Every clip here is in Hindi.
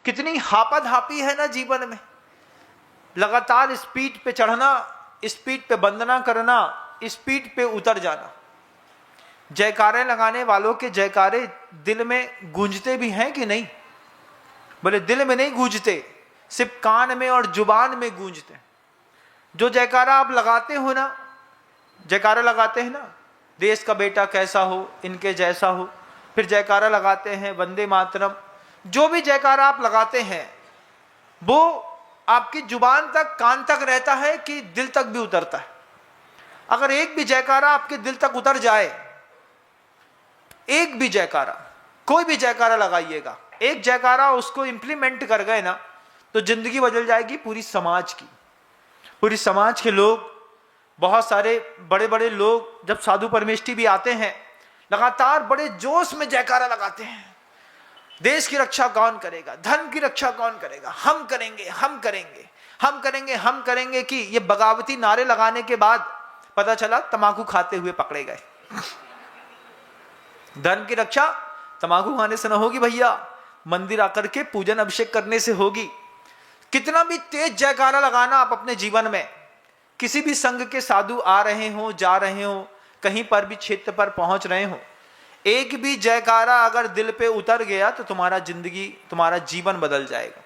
कितनी हापाधापी है ना जीवन में, लगातार स्पीड पे चढ़ना, स्पीड पे बंदना करना, स्पीड पे उतर जाना। जयकारे लगाने वालों के जयकारे दिल में गूंजते भी हैं कि नहीं? बोले दिल में नहीं गूंजते, सिर्फ कान में और जुबान में गूंजते। जो जयकारा आप लगाते हो ना, जयकारा लगाते हैं ना, देश का बेटा कैसा हो, इनके जैसा हो, फिर जयकारा लगाते हैं वंदे मातरम, जो भी जयकारा आप लगाते हैं वो आपकी जुबान तक, कान तक रहता है कि दिल तक भी उतरता है? अगर एक भी जयकारा आपके दिल तक उतर जाए, एक भी जयकारा, कोई भी जयकारा लगाइएगा, एक जयकारा उसको इंप्लीमेंट कर गए ना, तो जिंदगी बदल जाएगी पूरी समाज की। पूरी समाज के लोग, बहुत सारे बड़े बड़े लोग, जब साधु परमेष्ठी भी आते हैं, लगातार बड़े जोश में जयकारा लगाते हैं, देश की रक्षा कौन करेगा, धर्म की रक्षा कौन करेगा, हम करेंगे, हम करेंगे, हम करेंगे, हम करेंगे, कि ये बगावती नारे लगाने के बाद पता चला तंबाकू खाते हुए पकड़े गए। धर्म की रक्षा तंबाकू खाने से ना होगी भैया, मंदिर आकर के पूजन अभिषेक करने से होगी। कितना भी तेज जयकारा लगाना आप अपने जीवन में, किसी भी संघ के साधु आ रहे हो, जा रहे हो, कहीं पर भी क्षेत्र पर पहुंच रहे हो, एक भी जयकारा अगर दिल पे उतर गया तो तुम्हारा जिंदगी, तुम्हारा जीवन बदल जाएगा।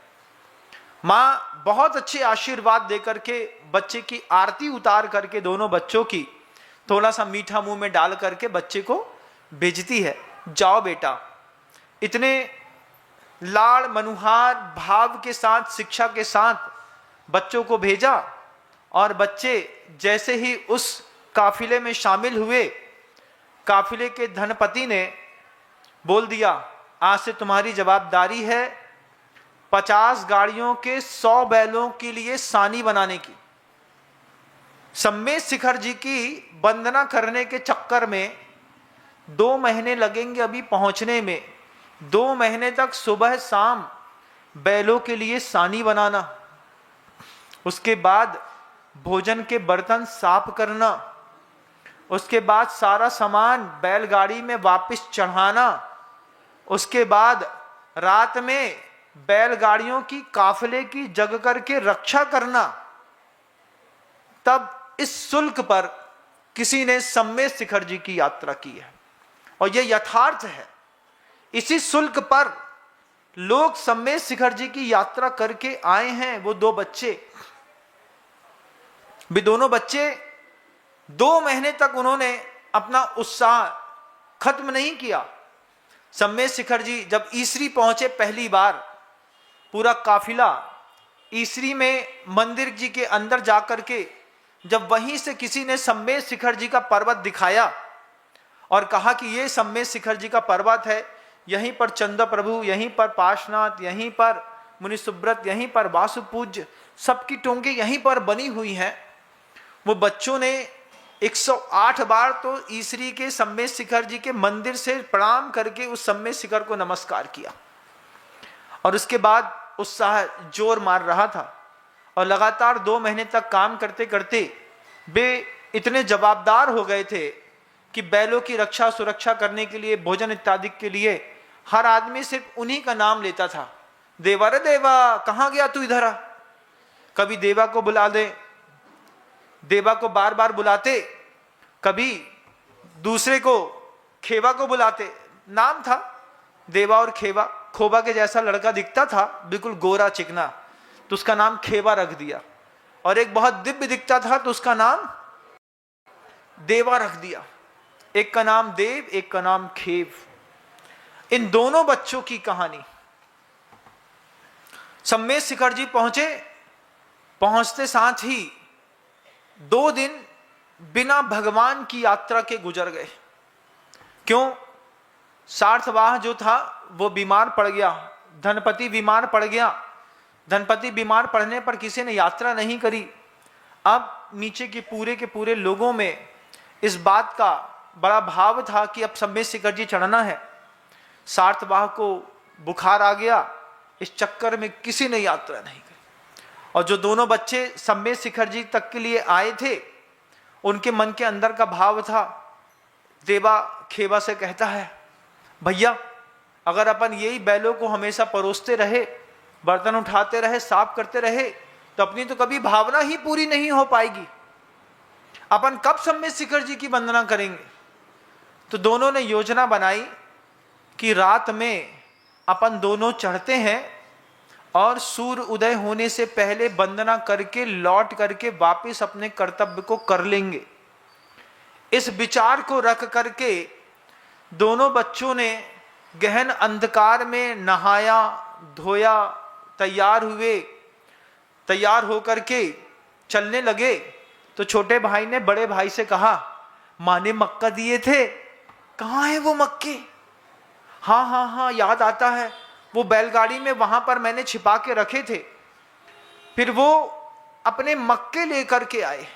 माँ बहुत अच्छे आशीर्वाद देकर के, बच्चे की आरती उतार करके, दोनों बच्चों की थोड़ा सा मीठा मुंह में डाल करके बच्चे को भेजती है, जाओ बेटा। इतने लाड़ मनुहार भाव के साथ, शिक्षा के साथ बच्चों को भेजा, और बच्चे जैसे ही उस काफिले में शामिल हुए, काफिले के धनपति ने बोल दिया, आज से तुम्हारी जवाबदारी है 50 गाड़ियों के 100 बैलों के लिए सानी बनाने की। सम्मेद शिखर जी की वंदना करने के चक्कर में 2 महीने लगेंगे अभी पहुंचने में। 2 महीने तक सुबह शाम बैलों के लिए सानी बनाना, उसके बाद भोजन के बर्तन साफ करना, उसके बाद सारा सामान बैलगाड़ी में वापस चढ़ाना, उसके बाद रात में बैलगाड़ियों की काफिले की जग करके रक्षा करना। तब इस शुल्क पर किसी ने सम्मेद शिखर जी की यात्रा की है, और यह यथार्थ है। इसी शुल्क पर लोग सम्मेद शिखर जी की यात्रा करके आए हैं। वो 2 बच्चे भी, दोनों बच्चे 2 महीने तक उन्होंने अपना उत्साह खत्म नहीं किया। सम्मेद शिखर जी जब ईसरी पहुंचे पहली बार, पूरा काफिला ईसरी में मंदिर जी के अंदर जाकर के, जब वहीं से किसी ने सम्मेद शिखर जी का पर्वत दिखाया और कहा कि ये सम्मेद शिखर जी का पर्वत है, यहीं पर चंदा प्रभु, यहीं पर पार्श्वनाथ, यहीं पर मुनि सुब्रत, यहीं पर वासुपूज्य, सबकी टोंगे यहीं पर बनी हुई हैं। वो बच्चों ने 108 बार तो ईसरी के सम्मेद शिखर जी के मंदिर से प्रणाम करके उस सम्मेद शिखर को नमस्कार किया, और उसके बाद उत्साह जोर मार रहा था। और लगातार 2 महीने तक काम करते करते वे इतने जवाबदार हो गए थे कि बैलों की रक्षा सुरक्षा करने के लिए, भोजन इत्यादि के लिए हर आदमी सिर्फ उन्हीं का नाम लेता था। देवा रे देवा, कहाँ गया तू, इधर आ। कभी देवा को बुला दे, देवा को बार बार बुलाते, कभी दूसरे को, खेवा को बुलाते। नाम था देवा और खेवा, खोबा के जैसा लड़का दिखता था, बिल्कुल गोरा चिकना, तो उसका नाम खेवा रख दिया। और एक बहुत दिव्य दिखता था तो उसका नाम देवा रख दिया। एक का नाम देव, एक का नाम खेव। इन दोनों बच्चों की कहानी। सम्मेद शिखर जी पहुंचे, पहुंचते साथ ही 2 दिन बिना भगवान की यात्रा के गुजर गए। क्यों? सार्थवाह जो था वो बीमार पड़ गया, धनपति बीमार पड़ गया। धनपति बीमार पड़ने पर किसी ने यात्रा नहीं करी। अब नीचे के पूरे लोगों में इस बात का बड़ा भाव था कि अब सम्मेद शिखर जी चढ़ना है। सार्थवाह को बुखार आ गया, इस चक्कर में किसी ने यात्रा नहीं करी। और जो दोनों बच्चे सम्मेद शिखर जी तक के लिए आए थे, उनके मन के अंदर का भाव था। देवा खेवा से कहता है, भैया अगर अपन यही बैलों को हमेशा परोसते रहे बर्तन उठाते रहे, साफ करते रहे, तो अपनी तो कभी भावना ही पूरी नहीं हो पाएगी। अपन कब सम्यक शिखर जी की वंदना करेंगे? तो दोनों ने योजना बनाई कि रात में अपन दोनों चढ़ते हैं और सूर्य उदय होने से पहले वंदना करके लौट करके वापस अपने कर्तव्य को कर लेंगे। इस विचार को रख करके दोनों बच्चों ने गहन अंधकार में नहाया, धोया, तैयार हुए, तैयार होकर के चलने लगे। तो छोटे भाई ने बड़े भाई से कहा, माँ ने मक्का दिए थे, कहाँ है वो मक्के? हाँ हाँ हाँ, याद आता है, वो बैलगाड़ी में वहां पर मैंने छिपा के रखे थे। फिर वो अपने मक्के लेकर के आए,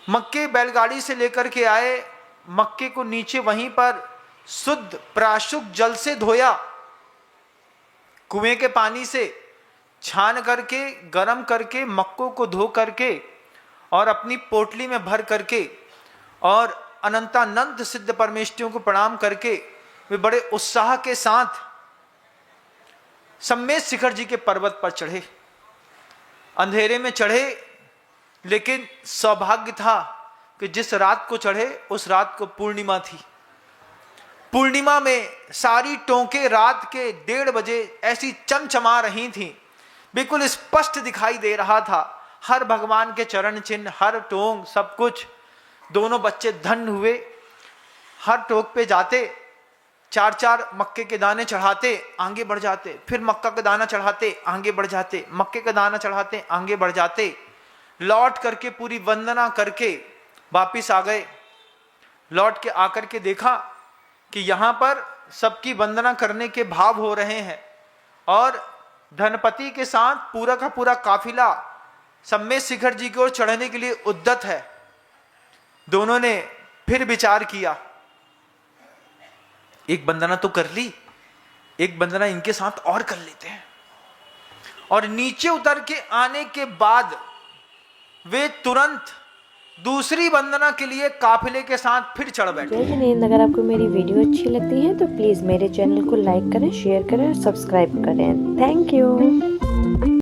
मक्के बैलगाड़ी से लेकर के आए। मक्के को नीचे वहीं पर शुद्ध प्राशुक जल से धोया, कुएं के पानी से छान करके गरम करके मक्कों को धो करके और अपनी पोटली में भर करके और अनंतानंत सिद्ध परमेष्ठियों को प्रणाम करके वे बड़े उत्साह के साथ सम्यक शिखर जी के पर्वत पर चढ़े। अंधेरे में चढ़े, लेकिन सौभाग्य था कि जिस रात को चढ़े उस रात को पूर्णिमा थी। पूर्णिमा में सारी टोंके रात के 1:30 बजे ऐसी चमचमा रही थी, बिल्कुल स्पष्ट दिखाई दे रहा था हर भगवान के चरण चिन्ह, हर टोंक, सब कुछ। दोनों बच्चे धन्य हुए। हर टोक पे जाते, 4-4 मक्के के दाने चढ़ाते, आगे बढ़ जाते, फिर मक्का का दाना चढ़ाते, आगे बढ़ जाते, मक्के का दाना चढ़ाते, आगे बढ़ जाते। लौट करके पूरी वंदना करके वापिस आ गए। लौट के आकर के देखा कि यहाँ पर सबकी वंदना करने के भाव हो रहे हैं और धनपति के साथ पूरा का पूरा काफिला सम्यक शिखर जी की ओर चढ़ने के लिए उद्यत है। दोनों ने फिर विचार किया, एक वंदना तो कर ली, एक वंदना इनके साथ और कर लेते हैं। और नीचे उतर के आने के बाद वे तुरंत दूसरी वंदना के लिए काफिले के साथ फिर चढ़ बैठे। जय जिनेंद्र, अगर आपको मेरी वीडियो अच्छी लगती है तो प्लीज़ मेरे चैनल को लाइक करें, शेयर करें और सब्सक्राइब करें। Thank you.